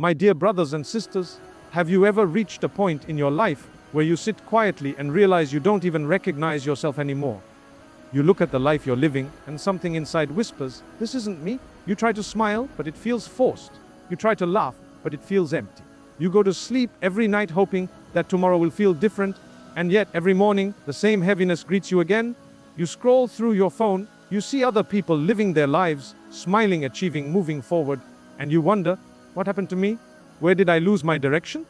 My dear brothers and sisters, have you ever reached a point in your life where you sit quietly and realize you don't even recognize yourself anymore? You look at the life you're living, and something inside whispers, "This isn't me." You try to smile, but it feels forced. You try to laugh, but it feels empty. You go to sleep every night hoping that tomorrow will feel different, and yet every morning the same heaviness greets you again. You scroll through your phone, you see other people living their lives, smiling, achieving, moving forward, and you wonder, what happened to me? Where did I lose my direction?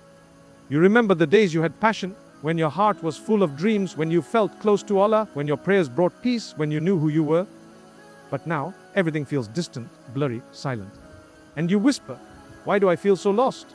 You remember the days you had passion, when your heart was full of dreams, when you felt close to Allah, when your prayers brought peace, when you knew who you were. But now, everything feels distant, blurry, silent. And you whisper, "Why do I feel so lost?"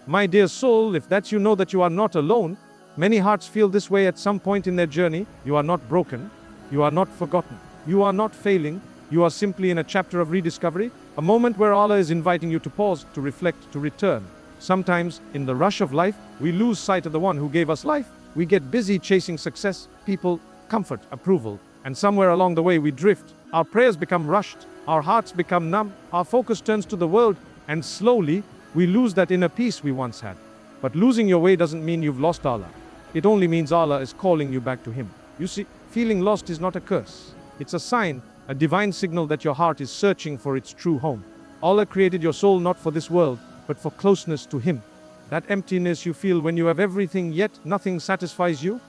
My dear soul, if that's you, know that you are not alone. Many hearts feel this way at some point in their journey. You are not broken. You are not forgotten. You are not failing. You are simply in a chapter of rediscovery, a moment where Allah is inviting you to pause, to reflect, to return. Sometimes, in the rush of life, we lose sight of the one who gave us life. We get busy chasing success, people, comfort, approval, and somewhere along the way we drift. Our prayers become rushed, our hearts become numb, our focus turns to the world, and slowly, we lose that inner peace we once had. But losing your way doesn't mean you've lost Allah. It only means Allah is calling you back to Him. You see, feeling lost is not a curse. It's a sign, a divine signal that your heart is searching for its true home. Allah created your soul not for this world, but for closeness to Him. That emptiness you feel when you have everything yet nothing satisfies you,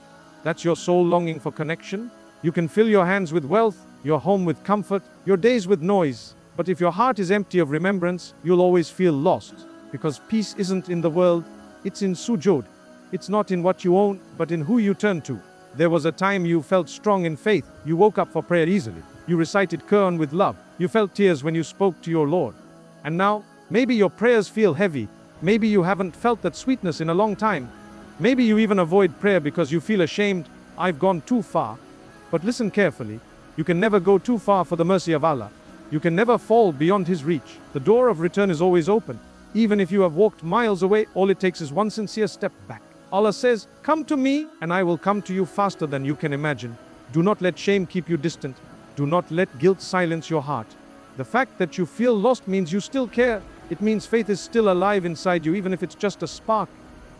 that's your soul longing for connection. You can fill your hands with wealth, your home with comfort, your days with noise. But if your heart is empty of remembrance, you'll always feel lost. Because peace isn't in the world, it's in sujood. It's not in what you own, but in who you turn to. There was a time you felt strong in faith. You woke up for prayer easily. You recited Quran with love. You felt tears when you spoke to your Lord. And now, maybe your prayers feel heavy. Maybe you haven't felt that sweetness in a long time. Maybe you even avoid prayer because you feel ashamed. I've gone too far. But listen carefully. You can never go too far for the mercy of Allah. You can never fall beyond His reach. The door of return is always open. Even if you have walked miles away, all it takes is one sincere step back. Allah says, "Come to me, and I will come to you faster than you can imagine." Do not let shame keep you distant. Do not let guilt silence your heart. The fact that you feel lost means you still care. It means faith is still alive inside you, even if it's just a spark.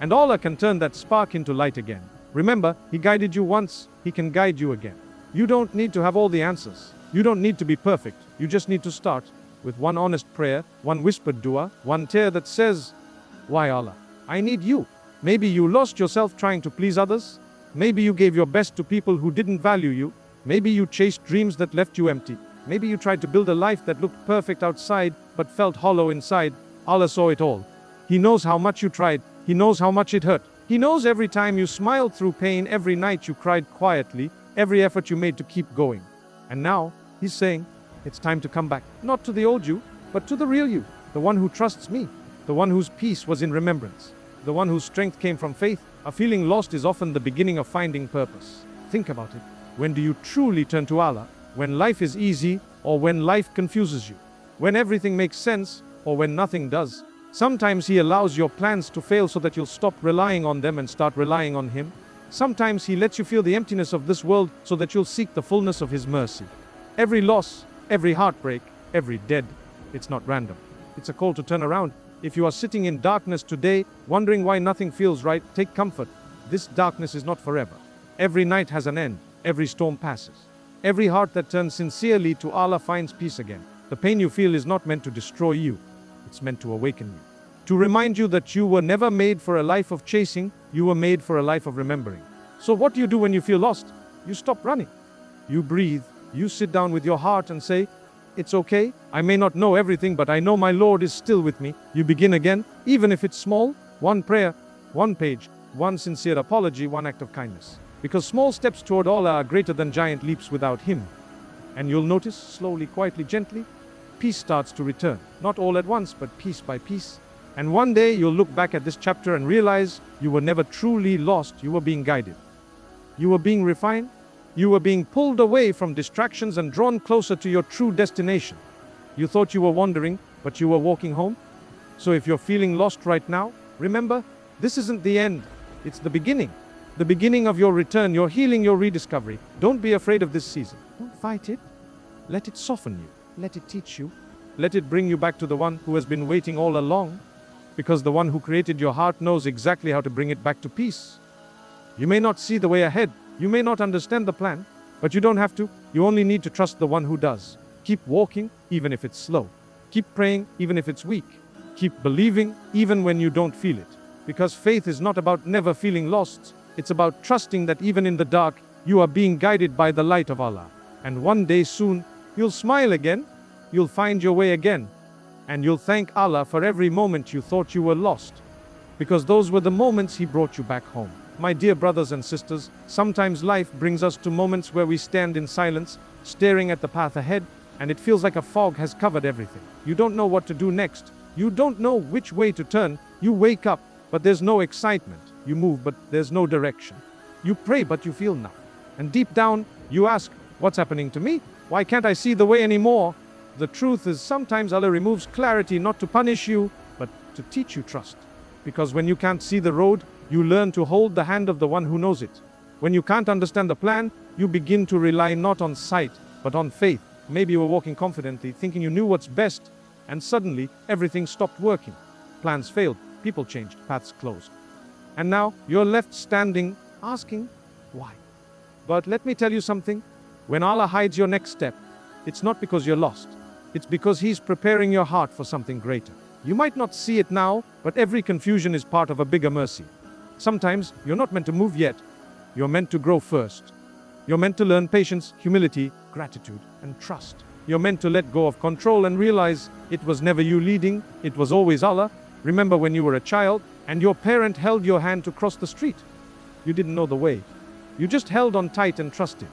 And Allah can turn that spark into light again. Remember, He guided you once, He can guide you again. You don't need to have all the answers. You don't need to be perfect. You just need to start with one honest prayer, one whispered dua, one tear that says, "Why Allah? I need you." Maybe you lost yourself trying to please others. Maybe you gave your best to people who didn't value you. Maybe you chased dreams that left you empty. Maybe you tried to build a life that looked perfect outside, but felt hollow inside. Allah saw it all. He knows how much you tried. He knows how much it hurt. He knows every time you smiled through pain, every night you cried quietly, every effort you made to keep going. And now, He's saying, it's time to come back. Not to the old you, but to the real you. The one who trusts me. The one whose peace was in remembrance. The one whose strength came from faith. A feeling lost is often the beginning of finding purpose. Think about it. When do you truly turn to Allah? When life is easy, or when life confuses you? When everything makes sense, or when nothing does? Sometimes He allows your plans to fail so that you'll stop relying on them and start relying on Him. Sometimes He lets you feel the emptiness of this world so that you'll seek the fullness of His mercy. Every loss, every heartbreak, every dead, it's not random. It's a call to turn around. If you are sitting in darkness today, wondering why nothing feels right, take comfort. This darkness is not forever. Every night has an end. Every storm passes. Every heart that turns sincerely to Allah finds peace again. The pain you feel is not meant to destroy you. It's meant to awaken you. To remind you that you were never made for a life of chasing, you were made for a life of remembering. So what do you do when you feel lost? You stop running. You breathe. You sit down with your heart and say, "It's okay. I may not know everything, but I know my Lord is still with me." You begin again, even if it's small. One prayer, one page, one sincere apology, one act of kindness. Because small steps toward Allah are greater than giant leaps without Him. And you'll notice, slowly, quietly, gently, peace starts to return. Not all at once, but piece by piece. And one day you'll look back at this chapter and realize you were never truly lost. You were being guided. You were being refined. You were being pulled away from distractions and drawn closer to your true destination. You thought you were wandering, but you were walking home. So if you're feeling lost right now, remember, this isn't the end. It's the beginning. The beginning of your return, your healing, your rediscovery. Don't be afraid of this season. Don't fight it. Let it soften you. Let it teach you. Let it bring you back to the one who has been waiting all along. Because the one who created your heart knows exactly how to bring it back to peace. You may not see the way ahead, you may not understand the plan, but you don't have to. You only need to trust the one who does. Keep walking, even if it's slow. Keep praying, even if it's weak. Keep believing, even when you don't feel it. Because faith is not about never feeling lost. It's about trusting that even in the dark, you are being guided by the light of Allah. And one day soon, you'll smile again, you'll find your way again, and you'll thank Allah for every moment you thought you were lost. Because those were the moments He brought you back home. My dear brothers and sisters, sometimes life brings us to moments where we stand in silence, staring at the path ahead, and it feels like a fog has covered everything. You don't know what to do next. You don't know which way to turn. You wake up, but there's no excitement. You move, but there's no direction. You pray, but you feel nothing. And deep down, you ask, what's happening to me? Why can't I see the way anymore? The truth is, sometimes Allah removes clarity not to punish you, but to teach you trust. Because when you can't see the road, you learn to hold the hand of the one who knows it. When you can't understand the plan, you begin to rely not on sight, but on faith. Maybe you were walking confidently, thinking you knew what's best, and suddenly, everything stopped working. Plans failed, people changed, paths closed. And now, you're left standing, asking, why? But let me tell you something. When Allah hides your next step, it's not because you're lost. It's because He's preparing your heart for something greater. You might not see it now, but every confusion is part of a bigger mercy. Sometimes, you're not meant to move yet. You're meant to grow first. You're meant to learn patience, humility, gratitude, and trust. You're meant to let go of control and realize it was never you leading, it was always Allah. Remember when you were a child, and your parent held your hand to cross the street. You didn't know the way. You just held on tight and trusted.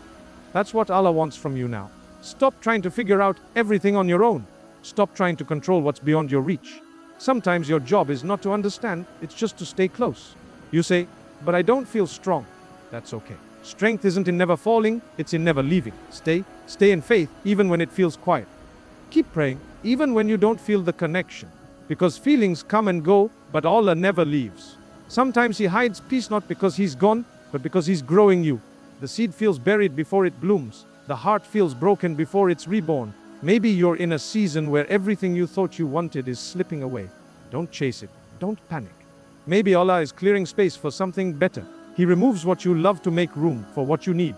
That's what Allah wants from you now. Stop trying to figure out everything on your own. Stop trying to control what's beyond your reach. Sometimes your job is not to understand, it's just to stay close. You say, but I don't feel strong. That's okay. Strength isn't in never falling, it's in never leaving. Stay in faith, even when it feels quiet. Keep praying, even when you don't feel the connection. Because feelings come and go, but Allah never leaves. Sometimes He hides peace not because He's gone, but because He's growing you. The seed feels buried before it blooms. The heart feels broken before it's reborn. Maybe you're in a season where everything you thought you wanted is slipping away. Don't chase it. Don't panic. Maybe Allah is clearing space for something better. He removes what you love to make room for what you need.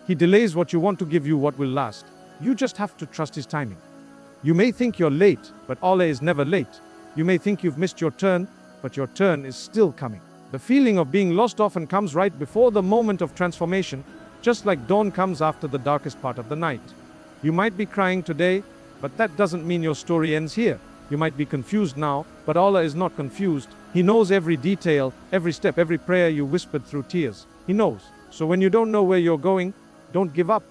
He delays what you want to give you what will last. You just have to trust His timing. You may think you're late, but Allah is never late. You may think you've missed your turn, but your turn is still coming. The feeling of being lost often comes right before the moment of transformation, just like dawn comes after the darkest part of the night. You might be crying today, but that doesn't mean your story ends here. You might be confused now, but Allah is not confused. He knows every detail, every step, every prayer you whispered through tears. He knows. So when you don't know where you're going, don't give up.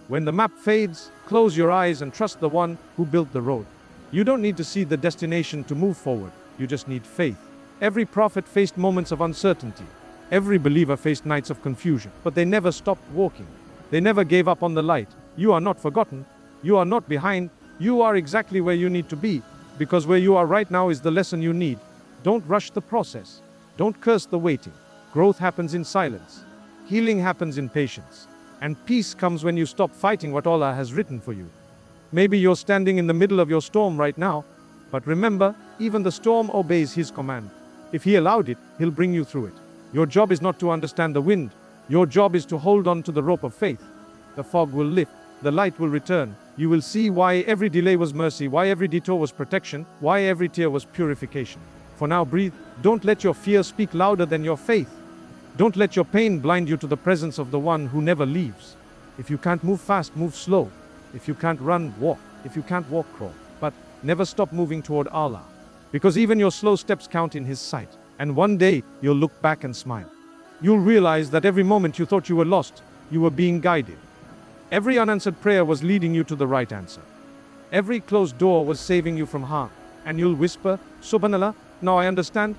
When the map fades, close your eyes and trust the one who built the road. You don't need to see the destination to move forward. You just need faith. Every prophet faced moments of uncertainty. Every believer faced nights of confusion. But they never stopped walking. They never gave up on the light. You are not forgotten. You are not behind. You are exactly where you need to be. Because where you are right now is the lesson you need. Don't rush the process. Don't curse the waiting. Growth happens in silence. Healing happens in patience. And peace comes when you stop fighting what Allah has written for you. Maybe you're standing in the middle of your storm right now, but remember, even the storm obeys His command. If He allowed it, He'll bring you through it. Your job is not to understand the wind. Your job is to hold on to the rope of faith. The fog will lift. The light will return. You will see why every delay was mercy, why every detour was protection, why every tear was purification. For now, breathe. Don't let your fear speak louder than your faith. Don't let your pain blind you to the presence of the one who never leaves. If you can't move fast, move slow. If you can't run, walk. If you can't walk, crawl. But never stop moving toward Allah. Because even your slow steps count in His sight. And one day, you'll look back and smile. You'll realize that every moment you thought you were lost, you were being guided. Every unanswered prayer was leading you to the right answer. Every closed door was saving you from harm. And you'll whisper, Subhanallah, now I understand.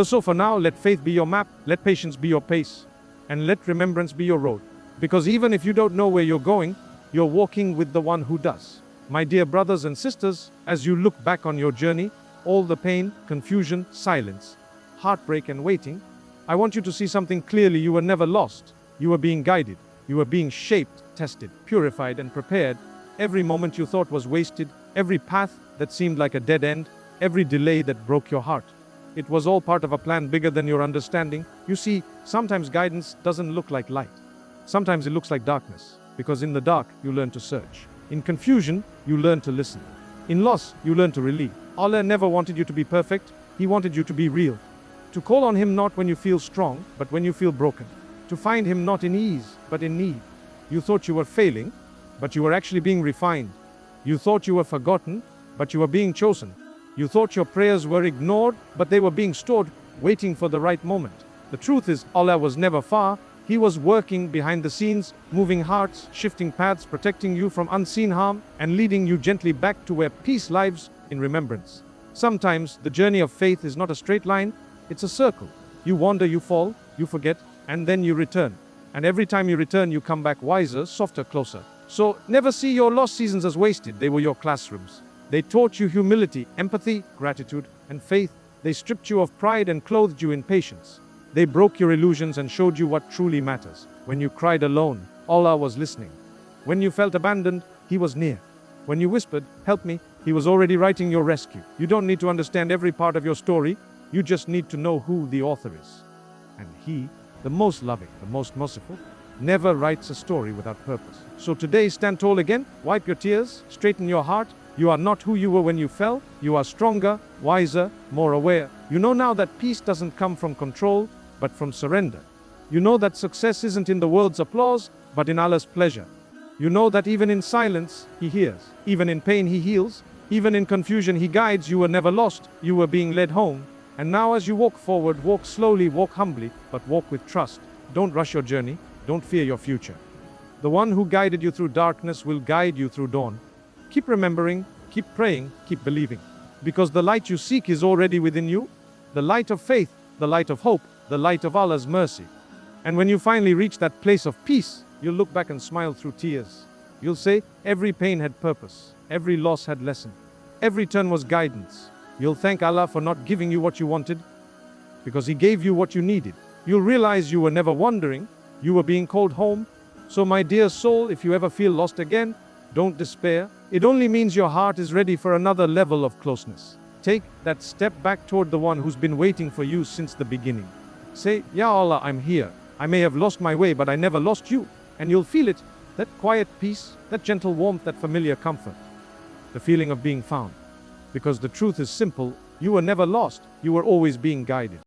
So for now, let faith be your map, let patience be your pace, and let remembrance be your road. Because even if you don't know where you're going, you're walking with the one who does. My dear brothers and sisters, as you look back on your journey, all the pain, confusion, silence, heartbreak and waiting, I want you to see something clearly. You were never lost. You were being guided. You were being shaped, tested, purified and prepared. Every moment you thought was wasted, every path that seemed like a dead end, every delay that broke your heart, It was all part of a plan bigger than your understanding. You see, sometimes guidance doesn't look like light. Sometimes it looks like darkness, because in the dark, you learn to search. In confusion, you learn to listen. In loss, you learn to relieve. Allah never wanted you to be perfect. He wanted you to be real. To call on Him not when you feel strong, but when you feel broken. To find Him not in ease, but in need. You thought you were failing, but you were actually being refined. You thought you were forgotten, but you were being chosen. You thought your prayers were ignored, but they were being stored, waiting for the right moment. The truth is, Allah was never far. He was working behind the scenes, moving hearts, shifting paths, protecting you from unseen harm, and leading you gently back to where peace lives in remembrance. Sometimes the journey of faith is not a straight line, it's a circle. You wander, you fall, you forget, and then you return. And every time you return, you come back wiser, softer, closer. So never see your lost seasons as wasted. They were your classrooms. They taught you humility, empathy, gratitude, and faith. They stripped you of pride and clothed you in patience. They broke your illusions and showed you what truly matters. When you cried alone, Allah was listening. When you felt abandoned, He was near. When you whispered, "Help me," He was already writing your rescue. You don't need to understand every part of your story. You just need to know who the author is. And He, the most loving, the most merciful, never writes a story without purpose. So today, stand tall again, wipe your tears, straighten your heart. You are not who you were when you fell. You are stronger, wiser, more aware. You know now that peace doesn't come from control, but from surrender. You know that success isn't in the world's applause, but in Allah's pleasure. You know that even in silence, He hears. Even in pain, He heals. Even in confusion, He guides. You were never lost. You were being led home. And now as you walk forward, walk slowly, walk humbly, but walk with trust. Don't rush your journey. Don't fear your future. The one who guided you through darkness will guide you through dawn. Keep remembering, keep praying, keep believing. Because the light you seek is already within you. The light of faith, the light of hope, the light of Allah's mercy. And when you finally reach that place of peace, you'll look back and smile through tears. You'll say, every pain had purpose, every loss had lesson, every turn was guidance. You'll thank Allah for not giving you what you wanted, because He gave you what you needed. You'll realize you were never wandering, you were being called home. So my dear soul, if you ever feel lost again, don't despair. It only means your heart is ready for another level of closeness. Take that step back toward the one who's been waiting for you since the beginning. Say, Ya Allah, I'm here. I may have lost my way, but I never lost you. And you'll feel it, that quiet peace, that gentle warmth, that familiar comfort. The feeling of being found. Because the truth is simple, you were never lost, you were always being guided.